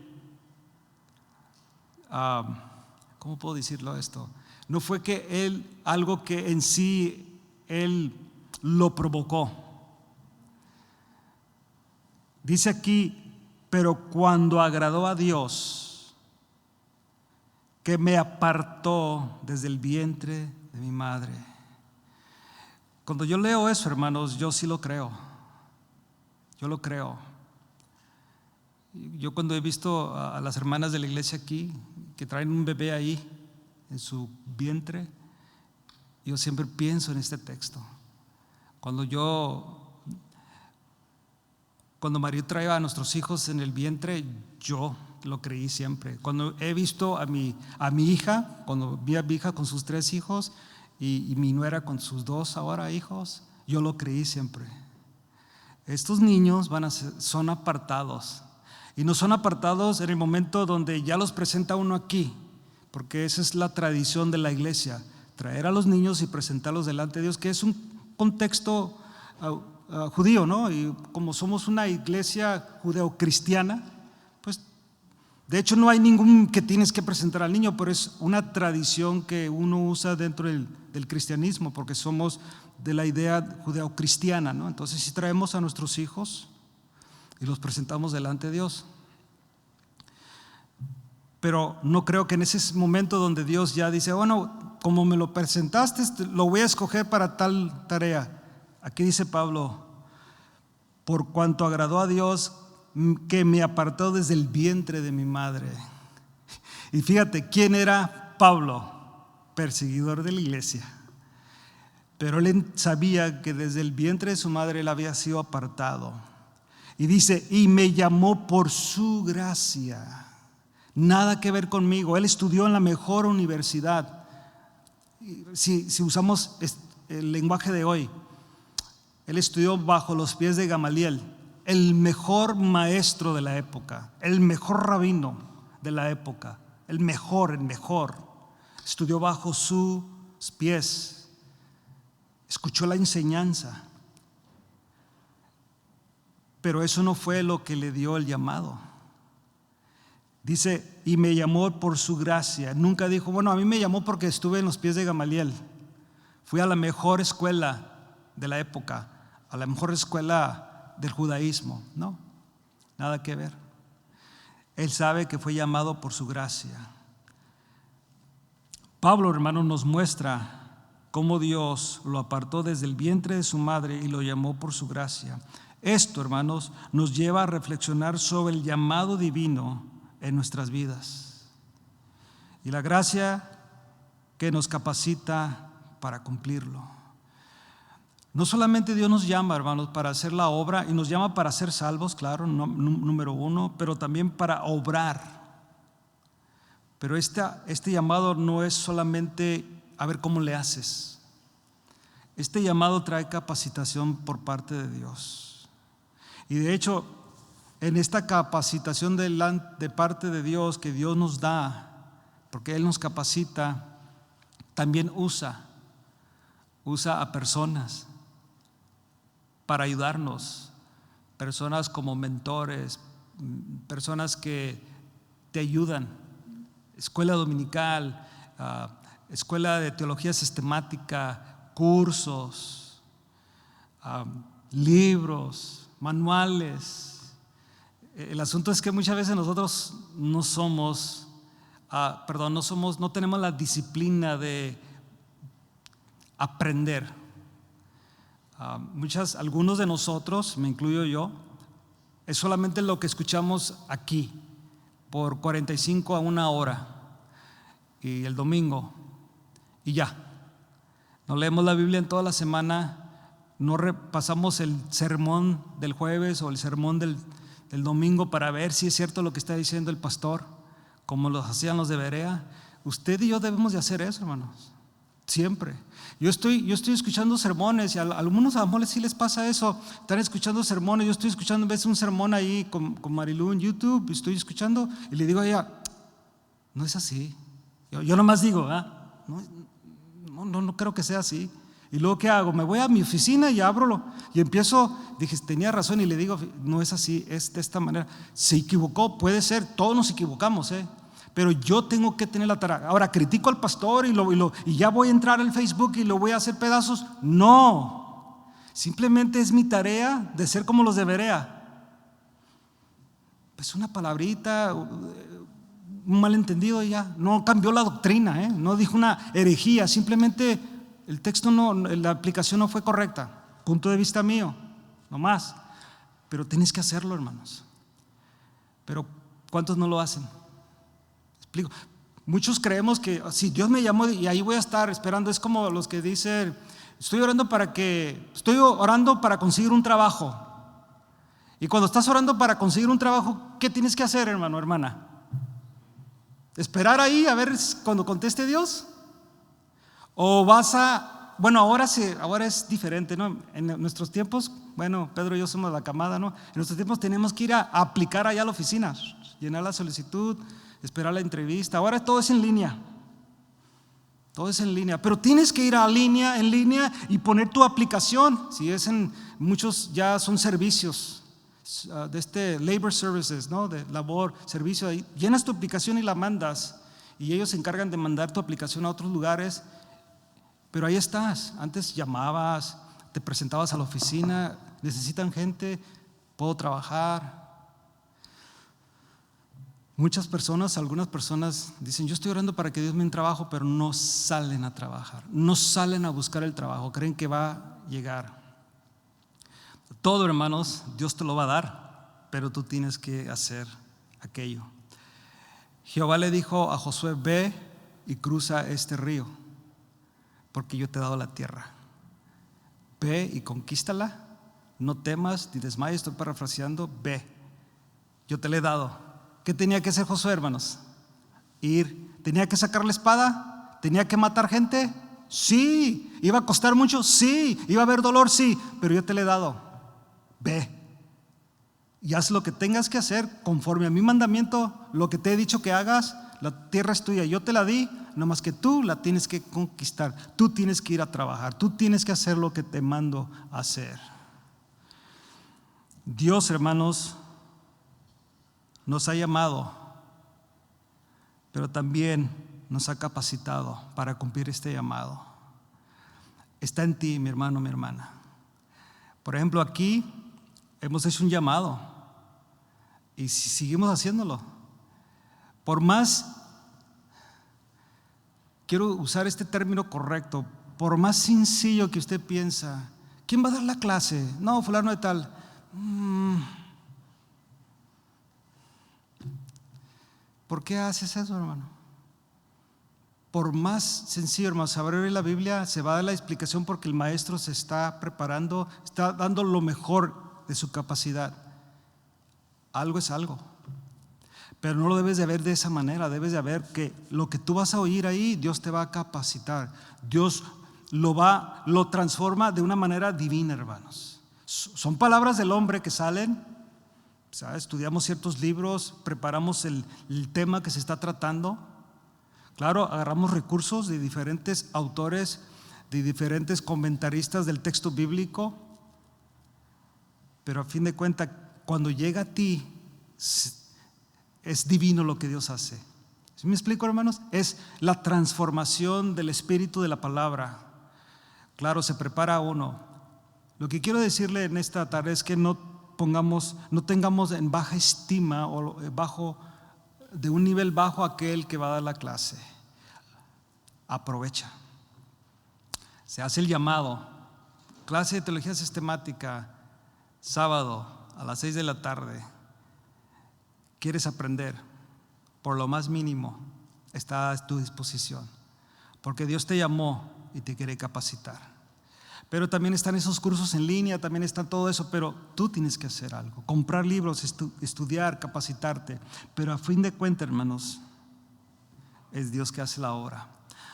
¿cómo puedo decirlo esto? No fue que él, algo que en sí él lo provocó. Dice aquí, pero cuando agradó a Dios, que me apartó desde el vientre de mi madre. Cuando yo leo eso, hermanos, yo sí lo creo. Yo lo creo. Yo cuando he visto a las hermanas de la iglesia aquí, que traen un bebé ahí en su vientre, Yo siempre pienso en este texto. Cuando María traía a nuestros hijos en el vientre, yo lo creí siempre. Cuando he visto a mi hija, cuando vi a mi hija con sus 3 hijos y mi nuera con sus 2 ahora hijos, yo lo creí siempre. Estos niños son apartados, y no son apartados en el momento donde ya los presenta uno aquí, porque esa es la tradición de la iglesia, traer a los niños y presentarlos delante de Dios, que es un contexto judío, ¿no? Y como somos una iglesia judeocristiana, pues de hecho no hay ningún que tienes que presentar al niño, pero es una tradición que uno usa dentro del cristianismo, porque somos de la idea judeocristiana, ¿no? Entonces si traemos a nuestros hijos y los presentamos delante de Dios. Pero no creo que en ese momento donde Dios ya dice, bueno, como me lo presentaste, lo voy a escoger para tal tarea. Aquí dice Pablo, por cuanto agradó a Dios que me apartó desde el vientre de mi madre. Y fíjate, ¿quién era Pablo? Perseguidor de la iglesia. Pero él sabía que desde el vientre de su madre él había sido apartado. Y dice, y me llamó por su gracia. Nada que ver conmigo. Él estudió en la mejor universidad. Si usamos el lenguaje de hoy, él estudió bajo los pies de Gamaliel, el mejor maestro de la época, el mejor rabino de la época, el mejor. Estudió bajo sus pies, escuchó la enseñanza. Pero eso no fue lo que le dio el llamado. Dice, y me llamó por su gracia. Nunca dijo, bueno, a mí me llamó porque estuve en los pies de Gamaliel. Fui a la mejor escuela de la época, a la mejor escuela del judaísmo. No, nada que ver. Él sabe que fue llamado por su gracia. Pablo, hermano, nos muestra cómo Dios lo apartó desde el vientre de su madre y lo llamó por su gracia. Esto, hermanos, nos lleva a reflexionar sobre el llamado divino en nuestras vidas y la gracia que nos capacita para cumplirlo. No solamente Dios nos llama, hermanos, para hacer la obra, y nos llama para ser salvos, claro, número 1, pero también para obrar. Pero este llamado no es solamente a ver cómo le haces. Este llamado trae capacitación por parte de Dios. Y de hecho, en esta capacitación de parte de Dios que Dios nos da, porque Él nos capacita, también usa a personas para ayudarnos, personas como mentores, personas que te ayudan, escuela dominical, escuela de teología sistemática, cursos, libros, manuales. El asunto es que muchas veces nosotros no tenemos la disciplina de aprender. Algunos de nosotros, me incluyo yo, es solamente lo que escuchamos aquí por 45 a 1 hora y el domingo y ya. No leemos la Biblia en toda la semana, no repasamos el sermón del jueves o el sermón del domingo para ver si es cierto lo que está diciendo el pastor, como lo hacían los de Berea. Usted y yo debemos de hacer eso, hermanos, siempre. Yo estoy escuchando sermones y a algunos a lo mejor sí les pasa eso, están escuchando sermones. Yo estoy escuchando en vez de un sermón ahí con Marilu en YouTube, estoy escuchando y le digo a ella, no es así. Yo nomás digo, no creo que sea así. Y luego ¿qué hago? Me voy a mi oficina y abro y empiezo, dije, tenía razón, y le digo, no es así, es de esta manera. Se equivocó, puede ser, todos nos equivocamos, pero yo tengo que tener la tarea. Ahora critico al pastor y ya voy a entrar al Facebook y lo voy a hacer pedazos. No, simplemente es mi tarea de ser como los de Berea. Pues una palabrita, un malentendido y ya. No cambió la doctrina, no dijo una herejía, simplemente el texto la aplicación no fue correcta. Punto de vista mío, no más. Pero tienes que hacerlo, hermanos. Pero ¿cuántos no lo hacen? Explico. Muchos creemos que si Dios me llamó y ahí voy a estar esperando. Es como los que dicen, estoy orando para conseguir un trabajo. Y cuando estás orando para conseguir un trabajo, ¿qué tienes que hacer, hermano, hermana? ¿Esperar ahí a ver cuando conteste Dios? ¿O bueno, ahora es diferente, ¿no? En nuestros tiempos, bueno, Pedro y yo somos la camada, ¿no? En nuestros tiempos tenemos que ir a aplicar allá a la oficina, llenar la solicitud, esperar la entrevista. Ahora todo es en línea. Todo es en línea, pero tienes que ir en línea y poner tu aplicación. Si es muchos ya son servicios de labor services, ¿no? De labor, servicio. Ahí llenas tu aplicación y la mandas, y ellos se encargan de mandar tu aplicación a otros lugares. Pero ahí estás. Antes llamabas, te presentabas a la oficina, necesitan gente, puedo trabajar. Algunas personas dicen, yo estoy orando para que Dios me dé un trabajo, pero no salen a trabajar, no salen a buscar el trabajo, creen que va a llegar. Todo, hermanos, Dios te lo va a dar, pero tú tienes que hacer aquello. Jehová le dijo a Josué, ve y cruza este río, porque yo te he dado la tierra. Ve y conquístala, no temas ni desmayes. Estoy parafraseando, ve, yo te la he dado. ¿Qué tenía que hacer Josué, hermanos? Ir. ¿Tenía que sacar la espada? ¿Tenía que matar gente? Sí. ¿Iba a costar mucho? Sí. ¿Iba a haber dolor? Sí. Pero yo te la he dado. Ve y haz lo que tengas que hacer conforme a mi mandamiento, lo que te he dicho que hagas. La tierra es tuya, yo te la di, no más que tú la tienes que conquistar. Tú tienes que ir a trabajar, tú tienes que hacer lo que te mando a hacer. Dios, hermanos, nos ha llamado, pero también nos ha capacitado para cumplir este llamado. Está en ti, mi hermano, mi hermana. Por ejemplo, aquí hemos hecho un llamado y si seguimos haciéndolo, por más, quiero usar este término correcto, por más sencillo que usted piensa, ¿quién va a dar la clase? No, fulano de tal. ¿Por qué haces eso, hermano? Por más sencillo, hermano, saber la Biblia, se va a dar la explicación porque el maestro se está preparando, está dando lo mejor de su capacidad. Algo es algo, pero no lo debes de ver de esa manera. Debes de ver que lo que tú vas a oír ahí, Dios te va a capacitar. Dios lo transforma de una manera divina, hermanos. Son palabras del hombre que salen. ¿Sabes? Estudiamos ciertos libros, preparamos el tema que se está tratando. Claro, agarramos recursos de diferentes autores, de diferentes comentaristas del texto bíblico, pero a fin de cuentas, cuando llega a ti, es divino lo que Dios hace. ¿Sí me explico, hermanos? Es la transformación del espíritu de la palabra. Claro, se prepara uno. Lo que quiero decirle en esta tarde es que no tengamos en baja estima o de un nivel bajo aquel que va a dar la clase. Aprovecha. Se hace el llamado. Clase de teología sistemática, sábado a las 6 de la tarde. ¿Quieres aprender? Por lo más mínimo está a tu disposición, porque Dios te llamó y te quiere capacitar. Pero también están esos cursos en línea, también está todo eso, pero tú tienes que hacer algo, comprar libros, estudiar, capacitarte. Pero a fin de cuentas, hermanos, es Dios que hace la obra.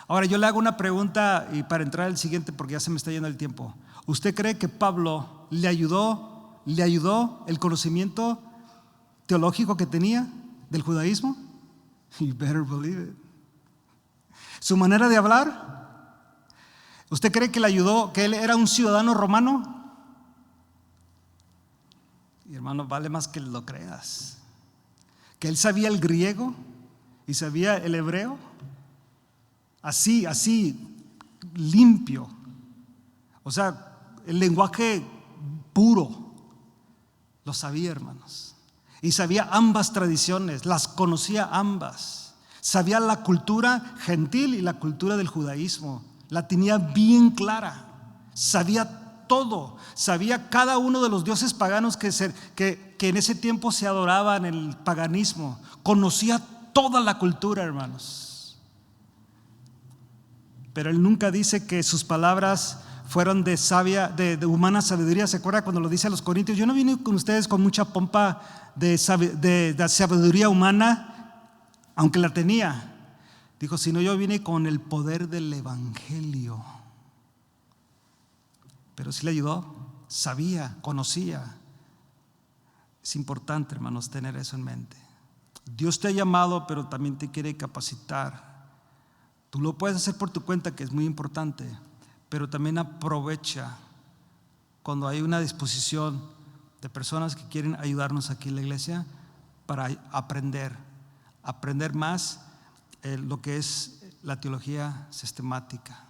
Ahora yo le hago una pregunta y para entrar al siguiente, porque ya se me está yendo el tiempo. ¿Usted cree que Pablo le ayudó el conocimiento teológico que tenía del judaísmo? You better believe it. Su manera de hablar. ¿Usted cree que le ayudó, que él era un ciudadano romano? Y hermano, vale más que lo creas. Que él sabía el griego y sabía el hebreo. Así, limpio. O sea, el lenguaje puro. Lo sabía, hermanos. Y sabía ambas tradiciones, las conocía ambas. Sabía la cultura gentil y la cultura del judaísmo. La tenía bien clara, sabía todo, sabía cada uno de los dioses paganos que en ese tiempo se adoraban en el paganismo, conocía toda la cultura, hermanos. pero él nunca dice que sus palabras fueron de humana sabiduría. ¿Se acuerda cuando lo dice a los corintios? Yo no vine con ustedes con mucha pompa de sabiduría humana, aunque la tenía. Dijo, sino yo vine con el poder del evangelio. Pero sí le ayudó, sabía, conocía. Es importante, hermanos, tener eso en mente. Dios te ha llamado, pero también te quiere capacitar. Tú lo puedes hacer por tu cuenta, que es muy importante, pero también aprovecha cuando hay una disposición de personas que quieren ayudarnos aquí en la iglesia para aprender más lo que es la teología sistemática.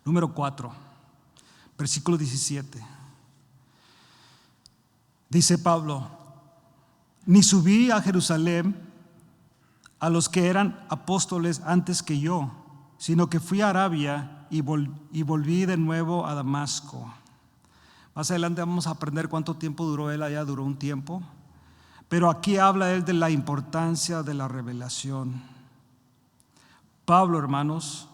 Número 4, versículo 17. Dice Pablo: ni subí a Jerusalén a los que eran apóstoles antes que yo, sino que fui a Arabia y volví de nuevo a Damasco. Más adelante vamos a aprender cuánto tiempo duró él allá. Duró un tiempo, pero aquí habla él de la importancia de la revelación. Pablo, hermanos,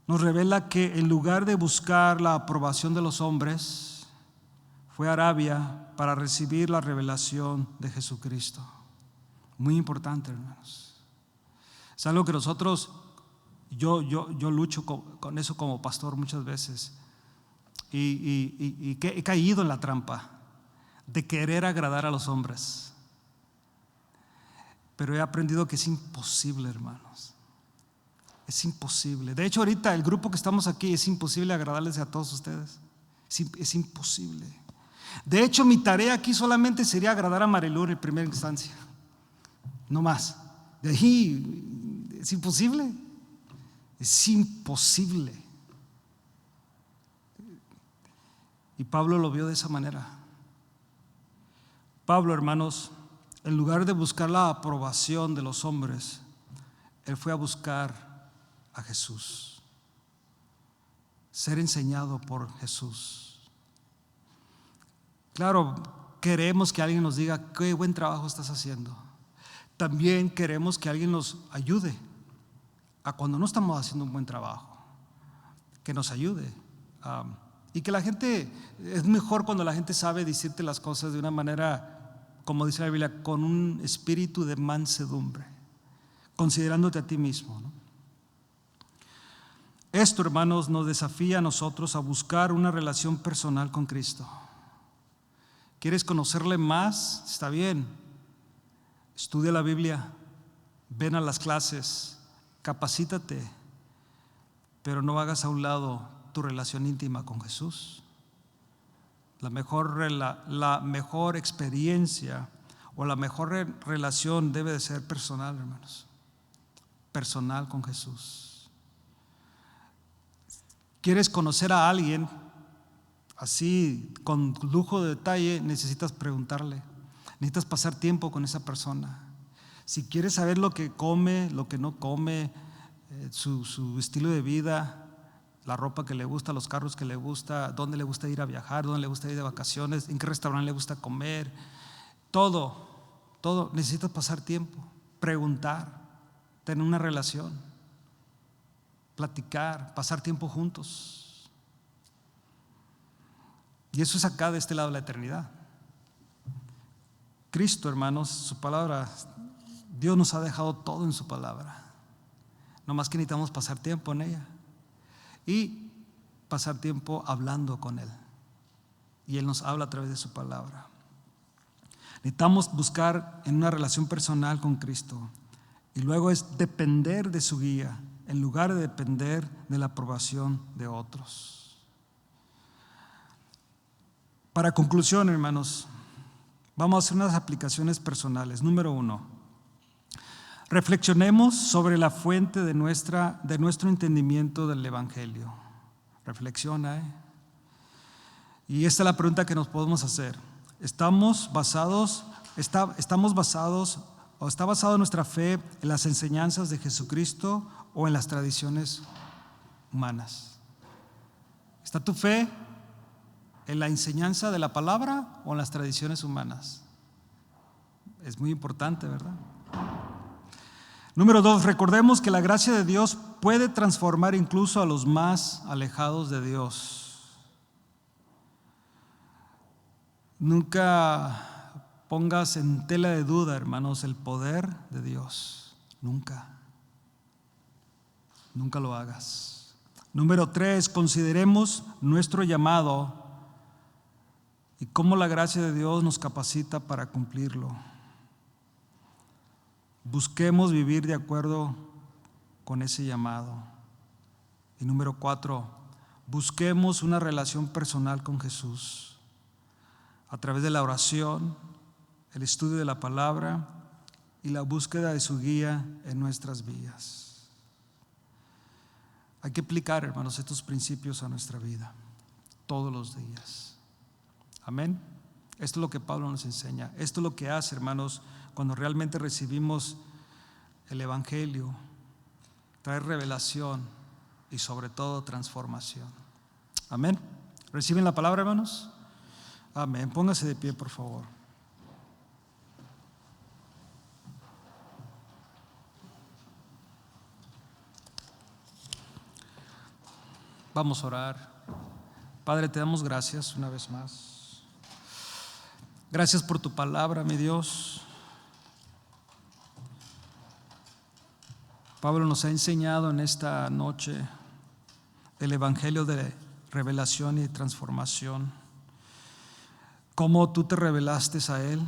nos revela que en lugar de buscar la aprobación de los hombres, fue a Arabia para recibir la revelación de Jesucristo. Muy importante, hermanos. Es algo que nosotros, yo lucho con eso como pastor muchas veces, y que he caído en la trampa de querer agradar a los hombres, pero he aprendido que es imposible, hermanos. Es imposible. De hecho, ahorita el grupo que estamos aquí, es imposible agradarles a todos ustedes. Es imposible. De hecho, mi tarea aquí solamente sería agradar a Marilu en primera instancia, no más. De ahí es imposible. Es imposible. Y Pablo lo vio de esa manera. Pablo, hermanos, en lugar de buscar la aprobación de los hombres, él fue a buscar a Jesús, ser enseñado por Jesús. Claro, queremos que alguien nos diga qué buen trabajo estás haciendo. También queremos que alguien nos ayude a cuando no estamos haciendo un buen trabajo, que nos ayude. Y que la gente, es mejor cuando la gente sabe decirte las cosas de una manera, como dice la Biblia, con un espíritu de mansedumbre, considerándote a ti mismo, ¿no? Esto, hermanos, nos desafía a nosotros a buscar una relación personal con Cristo. ¿Quieres conocerle más? Está bien. Estudia la Biblia, ven a las clases, capacítate, pero no hagas a un lado tu relación íntima con Jesús. La mejor experiencia o la mejor relación debe de ser personal, hermanos. Personal con Jesús. ¿Quieres conocer a alguien así con lujo de detalle? Necesitas preguntarle, necesitas pasar tiempo con esa persona. Si quieres saber lo que come, lo que no come, su estilo de vida, la ropa que le gusta, los carros que le gusta, dónde le gusta ir a viajar, dónde le gusta ir de vacaciones, en qué restaurante le gusta comer, todo, necesitas pasar tiempo, preguntar, tener una relación, platicar, pasar tiempo juntos. Y eso es acá de este lado de la eternidad. Cristo, hermanos, su palabra, Dios nos ha dejado todo en su palabra. No más que necesitamos pasar tiempo en ella y pasar tiempo hablando con Él. Y Él nos habla a través de su palabra. Necesitamos buscar en una relación personal con Cristo. Y luego es depender de su guía en lugar de depender de la aprobación de otros. Para conclusión, hermanos, vamos a hacer unas aplicaciones personales. Número 1, reflexionemos sobre la fuente de nuestro entendimiento del Evangelio. Reflexiona, Y esta es la pregunta que nos podemos hacer. ¿Está basado nuestra fe en las enseñanzas de Jesucristo o en las tradiciones humanas? ¿Está tu fe en la enseñanza de la palabra o en las tradiciones humanas? Es muy importante, ¿verdad? Número 2, recordemos que la gracia de Dios puede transformar incluso a los más alejados de Dios. Nunca pongas en tela de duda, hermanos, el poder de Dios. Nunca lo hagas. Número 3, consideremos nuestro llamado y cómo la gracia de Dios nos capacita para cumplirlo. Busquemos vivir de acuerdo con ese llamado. Y número 4, busquemos una relación personal con Jesús a través de la oración, el estudio de la palabra y la búsqueda de su guía en nuestras vidas. Hay que aplicar, hermanos, estos principios a nuestra vida todos los días. Amén. Esto es lo que Pablo nos enseña. Esto es lo que hace, hermanos, cuando realmente recibimos el Evangelio. Trae revelación y sobre todo transformación. Amén. ¿Reciben la palabra, hermanos? Amén. Póngase de pie, por favor. Vamos a orar. Padre, te damos gracias una vez más. Gracias por tu palabra, mi Dios. Pablo nos ha enseñado en esta noche el evangelio de revelación y transformación. Cómo tú te revelaste a él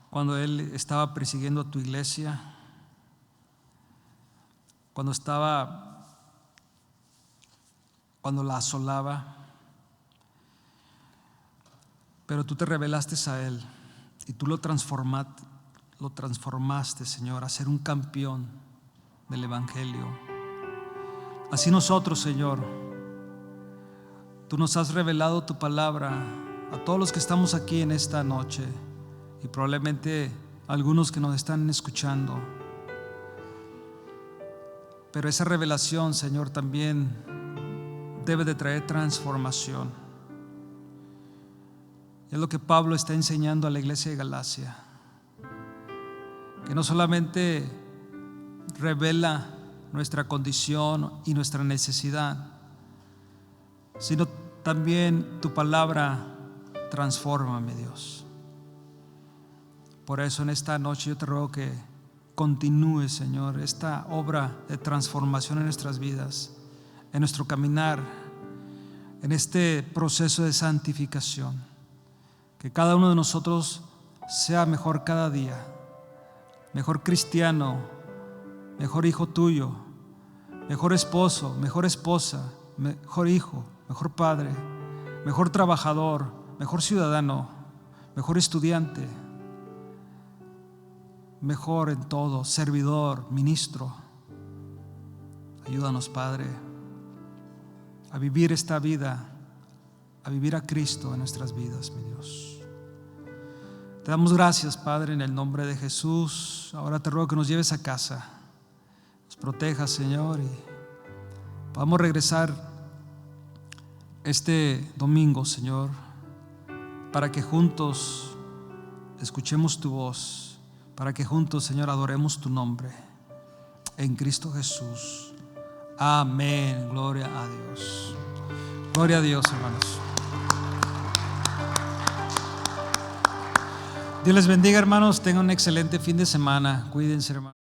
cuando él estaba persiguiendo a tu iglesia, cuando la asolaba. Pero tú te revelaste a él y tú lo transformaste, Señor, a ser un campeón del evangelio. Así nosotros, Señor, tú nos has revelado tu palabra a todos los que estamos aquí en esta noche y probablemente algunos que nos están escuchando. Pero esa revelación, Señor, también debe de traer transformación. Es lo que Pablo está enseñando a la iglesia de Galacia, que no solamente revela nuestra condición y nuestra necesidad, sino también tu palabra transforma, mi Dios. Por eso en esta noche yo te ruego que continúe, Señor, esta obra de transformación en nuestras vidas, en nuestro caminar, en este proceso de santificación. Que cada uno de nosotros sea mejor cada día, mejor cristiano, mejor hijo tuyo, mejor esposo, mejor esposa, mejor hijo, mejor padre, mejor trabajador, mejor ciudadano, mejor estudiante, mejor en todo, servidor, ministro. Ayúdanos, Padre, a vivir esta vida, a vivir a Cristo en nuestras vidas, mi Dios. Te damos gracias, Padre, en el nombre de Jesús. Ahora te ruego que nos lleves a casa, nos protejas, Señor, y podamos regresar este domingo, Señor, para que juntos escuchemos tu voz, para que juntos, Señor, adoremos tu nombre en Cristo Jesús. Amén. Gloria a Dios. Gloria a Dios, hermanos. Dios les bendiga, hermanos. Tengan un excelente fin de semana. Cuídense, hermanos.